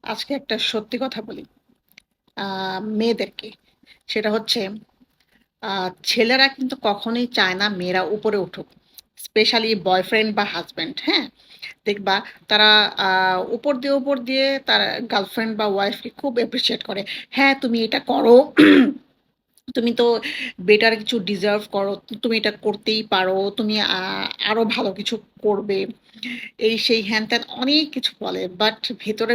আজকে একটা সত্যি কথা বলি মেয়েদেরকে। সেটা হচ্ছে ছেলেরা কিন্তু কখনোই চায় না মেয়েরা উপরে উঠুক। স্পেশালি বয়ফ্রেন্ড বা হাসব্যান্ড, হ্যাঁ? দেখবা তারা উপর দিয়ে তার গার্লফ্রেন্ড বা ওয়াইফকে খুব অ্যাপ্রিশিয়েট করে। হ্যাঁ, তুমি এটা করো। তুমি তো বেটার কিছু ডিজার্ভ করো। তুমি এটা করতেই পারো। তুমি আরো ভালো কিছু করবে। এই সেই হ্যান-ত্যান অনেক কিছু বলে। বাট ভেতরে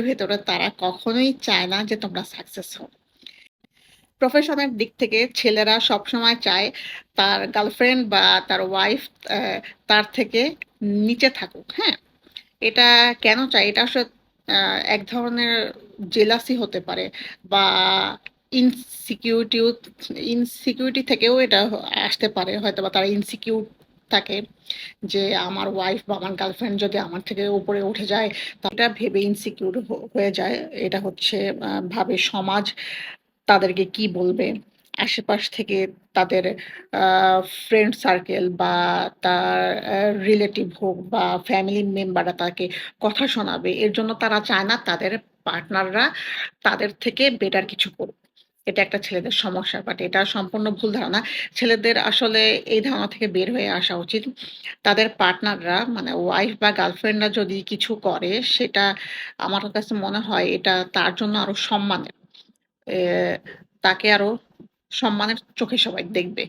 তারা কখনোই চায় না যে তোমরা সাকসেস হও। প্রফেশনের দিক থেকে ছেলেরা সবসময় চায় তার গার্লফ্রেন্ড বা তার ওয়াইফ অ্যা তার থেকে নিচে থাকুক, হ্যাঁ? এটা কেন চায়? এটা আসলে আ এক ধরনের জেলাসি হতে পারে বা ইনসিকিউরিটিও ইনসিকিউরিটি থেকেও এটা আসতে পারে। হয়তোবা তারা ইনসিকিউর থাকে যে আমার ওয়াইফ বা আমার গার্লফ্রেন্ড যদি আমার থেকে উপরে উঠে যায়, তা এটা ভেবে ইনসিকিউর হয়ে যায়। এটা হচ্ছে ভাবে সমাজ তাদেরকে কি বলবে? আশেপাশ থেকে তাদের আ ফ্রেন্ড সার্কেল বা তার রিলেটিভ হোক বা ফ্যামিলি মেম্বাররা তাকে কথা শোনাবে। এর জন্য তারা চায় না তাদের পার্টনাররা তাদের থেকে বেটার কিছু করুক। এটা একটা ছেলেদের সমস্যা। বাট এটা সম্পূর্ণ ভুল ধারণা। ছেলেদের আসলে এই ধারণা থেকে বের হয়ে আসা উচিত। তাদের পার্টনাররা মানে ওয়াইফ বা গার্লফ্রেন্ডরা যদি কিছু করে সেটা আমার কাছে মনে হয় এটা তার জন্য আরো সম্মানের। এ তাকে আরো সম্মানের চোখে সবাই দেখবে।